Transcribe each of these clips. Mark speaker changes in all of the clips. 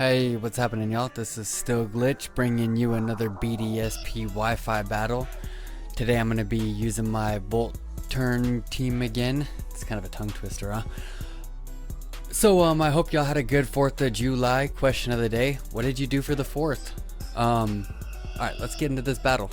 Speaker 1: Hey, what's happening, y'all? This is still Glitch, bringing you another BDSP Wi-Fi battle. Today I'm going to be using my Bolt turn team again. It's kind of a tongue twister, huh? So, I hope y'all had a good 4th of July. Question of the day, what did you do for the 4th? Alright, let's get into this battle.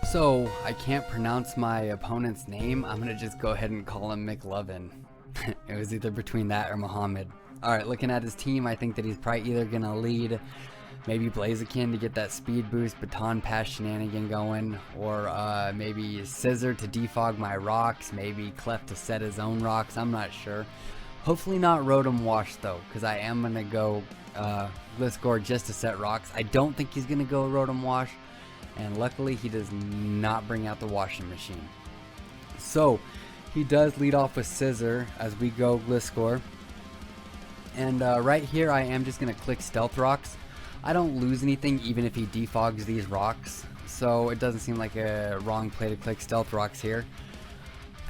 Speaker 1: So, I can't pronounce my opponent's name. I'm gonna just go ahead and call him McLovin. It was either between that or Muhammad. Alright, looking at his team, I think that he's probably either gonna lead maybe Blaziken to get that speed boost, baton pass shenanigan going, or maybe Scissor to defog my rocks, maybe Clef to set his own rocks, I'm not sure. Hopefully not Rotom Wash though, because I am gonna go Gliscor just to set rocks. I don't think he's gonna go Rotom Wash. And luckily he does not bring out the washing machine. So he does lead off with Scissor as we go Gliscor. And right here I am just going to click Stealth Rocks. I don't lose anything even if he defogs these rocks. So it doesn't seem like a wrong play to click Stealth Rocks here.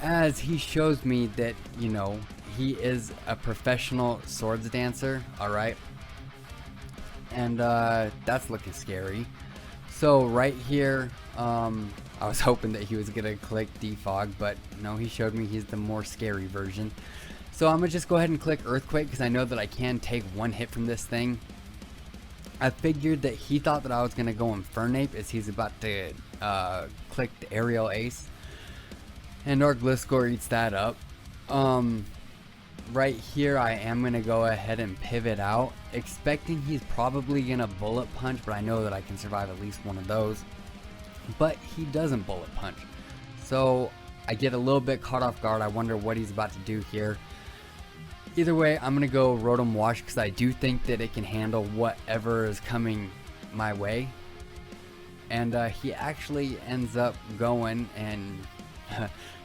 Speaker 1: As he shows me that, you know, he is a professional swords dancer. Alright. And that's looking scary. So right here, I was hoping that he was gonna click defog, but no, he showed me he's the more scary version. So I'm gonna just go ahead and click Earthquake because I know that I can take one hit from this thing. I figured that he thought that I was gonna go Infernape as he's about to click the Aerial Ace, and our Gliscor eats that up. Right here I am going to go ahead and pivot out, expecting he's probably going to bullet punch, but I know that I can survive at least one of those. But he doesn't bullet punch. So I get a little bit caught off guard. I wonder what he's about to do here. Either way, I'm going to go Rotom Wash because I do think that it can handle whatever is coming my way. And he actually ends up going and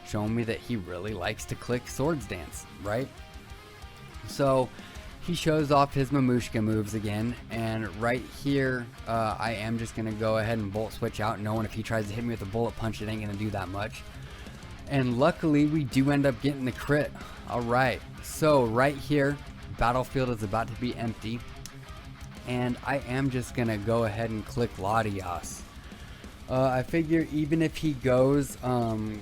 Speaker 1: showing me that he really likes to click Swords Dance, right? So he shows off his Mamushka moves again, and right here I am just going to go ahead and Bolt Switch out, knowing if he tries to hit me with a Bullet Punch it ain't going to do that much. And luckily we do end up getting the crit. Alright, so right here battlefield is about to be empty, and I am just going to go ahead and click Latias. I figure even if he goes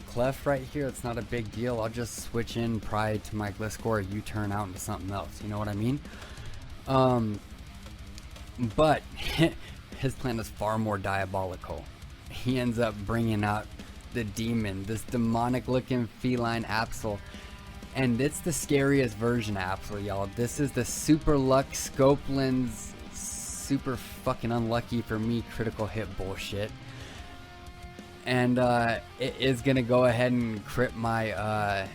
Speaker 1: Clef right here, it's not a big deal. I'll just switch in Pride to my Gliscor, U-turn out into something else. You know what I mean? But his plan is far more diabolical. He ends up bringing out the demon, this demonic looking feline Absol. And it's the scariest version of Absol, y'all. This is the Super Luck Scopeland's super fucking unlucky for me critical hit bullshit. And it is gonna go ahead and crit my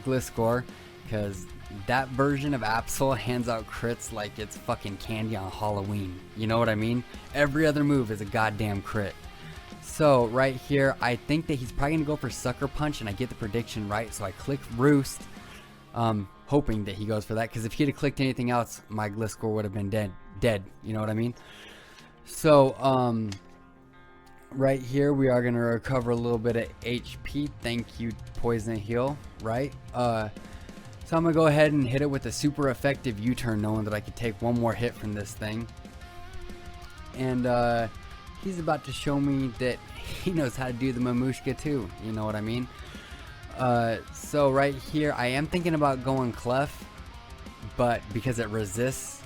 Speaker 1: Gliscor, because that version of Absol hands out crits like it's fucking candy on Halloween. You know what I mean? Every other move is a goddamn crit. So right here, I think that he's probably gonna go for Sucker Punch, and I get the prediction right. So I click Roost, hoping that he goes for that, because if he had clicked anything else, my Gliscor would have been dead. You know what I mean? So right here we are going to recover a little bit of HP. Thank you, Poison Heal. Right, so I'm gonna go ahead and hit it with a super effective U-turn, knowing that I could take one more hit from this thing. And he's about to show me that he knows how to do the Mamushka too. You know what I mean? So right here I am thinking about going Clef, but because it resists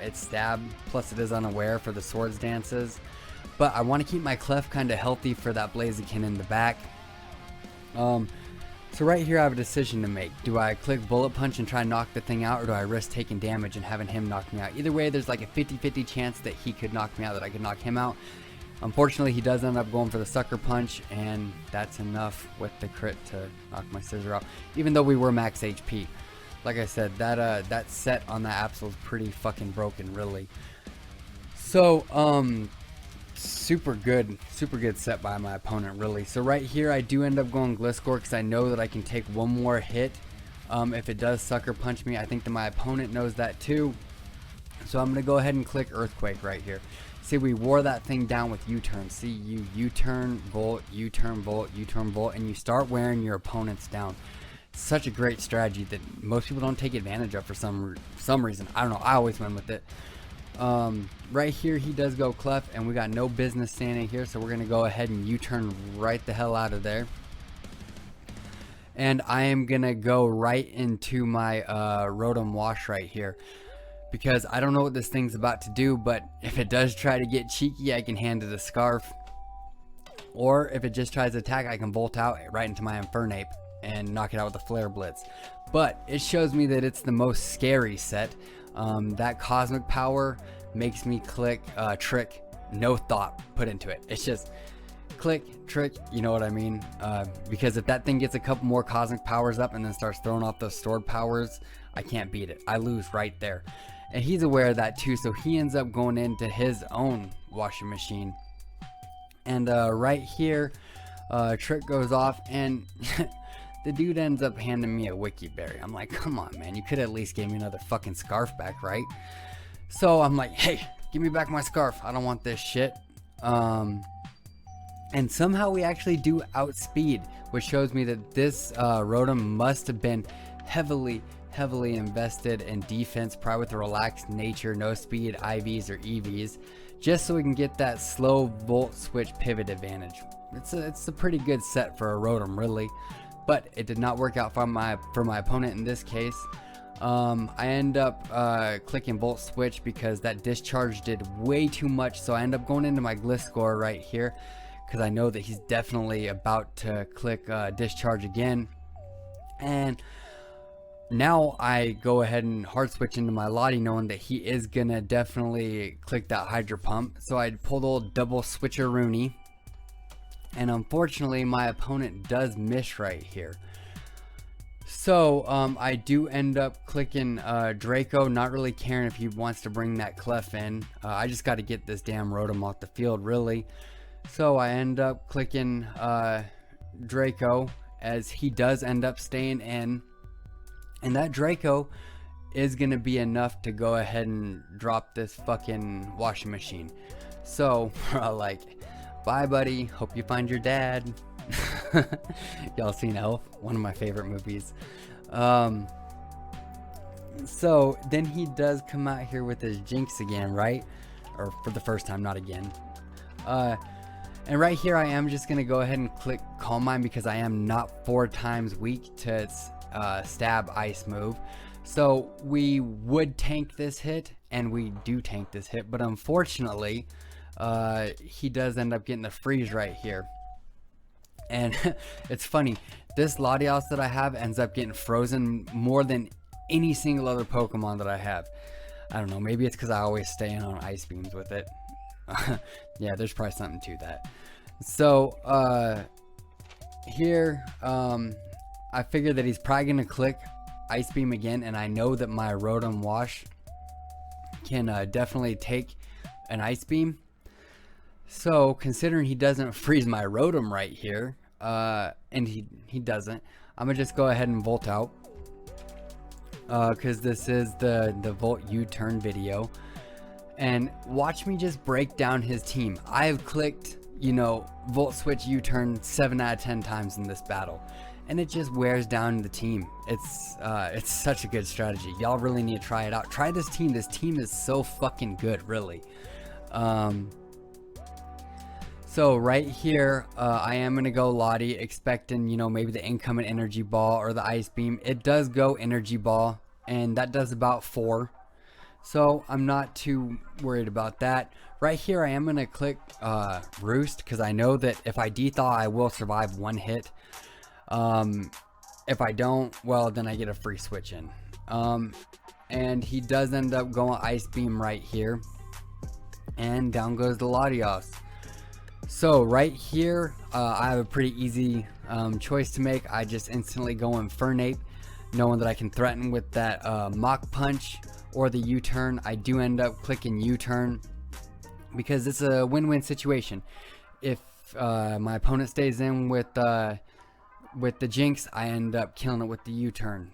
Speaker 1: its stab, plus it is unaware for the swords dances. But I want to keep my Clef kind of healthy for that Blaziken in the back. So right here I have a decision to make. Do I click Bullet Punch and try and knock the thing out, or do I risk taking damage and having him knock me out? Either way, there's like a 50-50 chance that he could knock me out, that I could knock him out. Unfortunately, he does end up going for the Sucker Punch, and that's enough with the crit to knock my Scissor out, even though we were max HP. Like I said, that set on the Absol is pretty fucking broken, really. So, super good set by my opponent, really. So right here I do end up going Gliscor because I know that I can take one more hit if it does Sucker Punch me. I think that my opponent knows that too. So I'm going to go ahead and click Earthquake right here. See, we wore that thing down with U-turn. See, you U-turn, volt, U-turn, volt, U-turn, volt, and you start wearing your opponents down. Such a great strategy that most people don't take advantage of for some reason. I don't know. I always win with it. Right here, he does go clef, and we got no business standing here, so we're going to go ahead and U-turn right the hell out of there. And I am going to go right into my Rotom Wash right here, because I don't know what this thing's about to do, but if it does try to get cheeky, I can hand it a Scarf. Or if it just tries to attack, I can Volt out right into my Infernape and knock it out with a Flare Blitz. But it shows me that it's the most scary set. That Cosmic Power makes me click Trick, no thought put into it. It's just click, Trick, you know what I mean? Because if that thing gets a couple more Cosmic Powers up and then starts throwing off those stored powers, I can't beat it. I lose right there. And he's aware of that too, so he ends up going into his own washing machine. And right here, Trick goes off, and the dude ends up handing me a Wiki Berry. I'm like, come on, man, you could at least give me another fucking Scarf back, right? So I'm like, hey, give me back my Scarf. I don't want this shit. And somehow we actually do outspeed, which shows me that this Rotom must have been heavily invested in defense, probably with a relaxed nature, no speed, IVs or EVs, just so we can get that slow volt switch pivot advantage. It's a pretty good set for a Rotom, really, but it did not work out for my opponent in this case. I end up clicking volt switch because that discharge did way too much, so I end up going into my Gliscor right here because I know that he's definitely about to click discharge again. And now I go ahead and hard switch into my Lottie, knowing that he is gonna definitely click that Hydro Pump. So I pull the old double switcheroonie, and unfortunately my opponent does miss right here. So I do end up clicking Draco, not really caring if he wants to bring that Clef in. I just got to get this damn Rotom off the field, really. So I end up clicking Draco, as he does end up staying in. And that Draco is going to be enough to go ahead and drop this fucking washing machine. So we're all like, bye buddy, hope you find your dad. Y'all seen Elf? One of my favorite movies. So then he does come out here with his Jinx again, right? Or for the first time, not again. And right here I am just going to go ahead and click Calm Mind, because I am not 4 times weak to its stab ice move. So we would tank this hit, and we do tank this hit, but unfortunately he does end up getting the freeze right here. And it's funny, this Latios that I have ends up getting frozen more than any single other Pokemon that I have. I don't know, maybe it's because I always stay in on Ice Beams with it. Yeah, there's probably something to that. So here I figure that he's probably gonna click Ice Beam again, and I know that my Rotom Wash can definitely take an Ice Beam. So considering he doesn't freeze my Rotom right here, and he doesn't, I'm gonna just go ahead and Volt out, because this is the Volt U-turn video. And watch me just break down his team. I have clicked, you know, Volt Switch U-turn 7 out of 10 times in this battle, and it just wears down the team. It's such a good strategy. Y'all really need to try it out. Try this team. This team is so fucking good, really. So right here, I am gonna go Lottie, expecting, you know, maybe the incoming Energy Ball or the Ice Beam. It does go Energy Ball, and that does about 4. So I'm not too worried about that. Right here I am going to click Roost, because I know that if I dethaw I will survive 1 hit. If I don't, well, then I get a free switch in. And he does end up going Ice Beam right here. And down goes the Latios. So right here I have a pretty easy choice to make. I just instantly go Infernape, knowing that I can threaten with that Mach Punch or the U-turn. I do end up clicking U-turn because it's a win-win situation. If my opponent stays in with the Jinx, I end up killing it with the U-turn.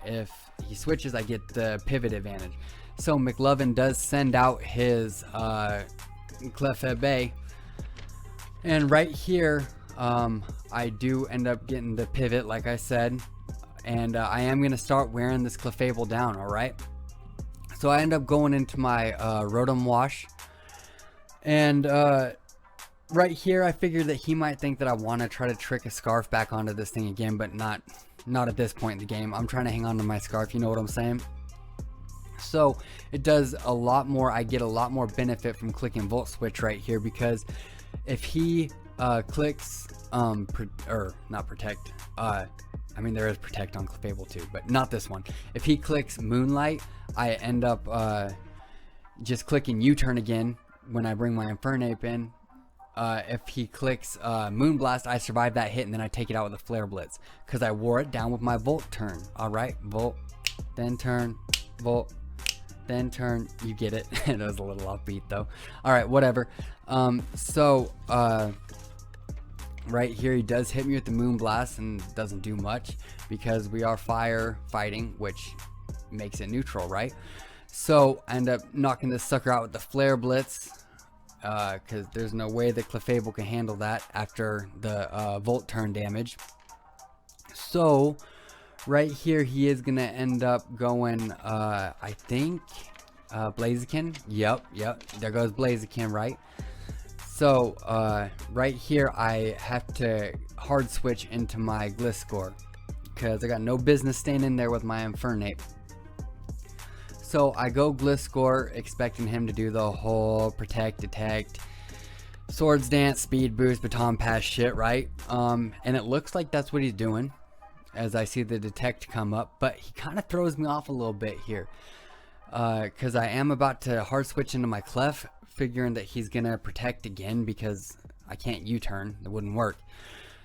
Speaker 1: If he switches, I get the pivot advantage. So McLovin does send out his Clef Bay. And right here, I do end up getting the pivot, like I said, and I am going to start wearing this clefable down, alright? So I end up going into my Rotom Wash, and right here I figured that he might think that I want to try to trick a scarf back onto this thing again, but not at this point in the game. I'm trying to hang on to my scarf, you know what I'm saying? So it does a lot more, I get a lot more benefit from clicking Volt Switch right here, because if he clicks not protect, I mean there is protect on Clefable too, but not this one. If he clicks Moonlight, I end up just clicking U-turn again when I bring my Infernape in. If he clicks Moonblast, I survive that hit, and then I take it out with a Flare Blitz, because I wore it down with my Volt turn. Alright, Volt, then turn, Volt, then turn. You get it. It was a little offbeat though. Alright, whatever. Right here he does hit me with the Moonblast and doesn't do much, because we are fire fighting, which makes it neutral, right? So I end up knocking this sucker out with the Flare Blitz, because there's no way that Clefable can handle that after the Volt turn damage. So right here he is gonna end up going I think Blaziken. Yep, there goes Blaziken, right? So right here I have to hard switch into my Gliscor, because I got no business staying in there with my Infernape. So I go Gliscor, expecting him to do the whole protect, detect, swords dance, speed boost, baton pass shit, right? And it looks like that's what he's doing, as I see the detect come up, but he kind of throws me off a little bit here, because I am about to hard switch into my Clef, figuring that he's gonna protect again, because I can't U-turn, it wouldn't work.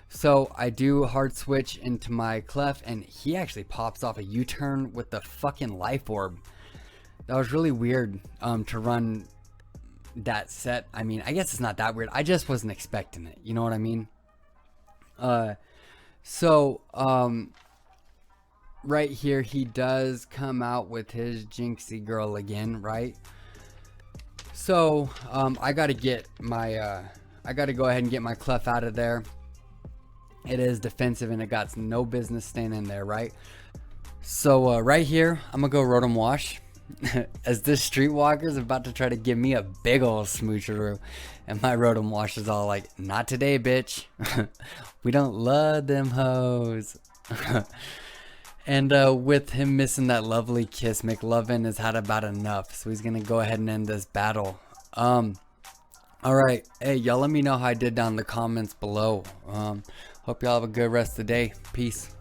Speaker 1: So I do hard switch into my Clef, and he actually pops off a U-turn with the fucking Life Orb. That was really weird to run that set. I mean, I guess it's not that weird, I just wasn't expecting it, you know what I mean? Right here he does come out with his Jinxie Girl again, right? So I gotta get my I gotta go ahead and get my Clef out of there. It is defensive and it got no business staying in there, right? So right here I'm gonna go Rotom Wash, as this Streetwalker is about to try to give me a big ol' smoocheroo, and my Rotom Wash is all like, not today, bitch. We don't love them hoes. And with him missing that lovely kiss, McLovin has had about enough, so he's gonna go ahead and end this battle. Alright, hey, y'all let me know how I did down in the comments below. Hope y'all have a good rest of the day. Peace.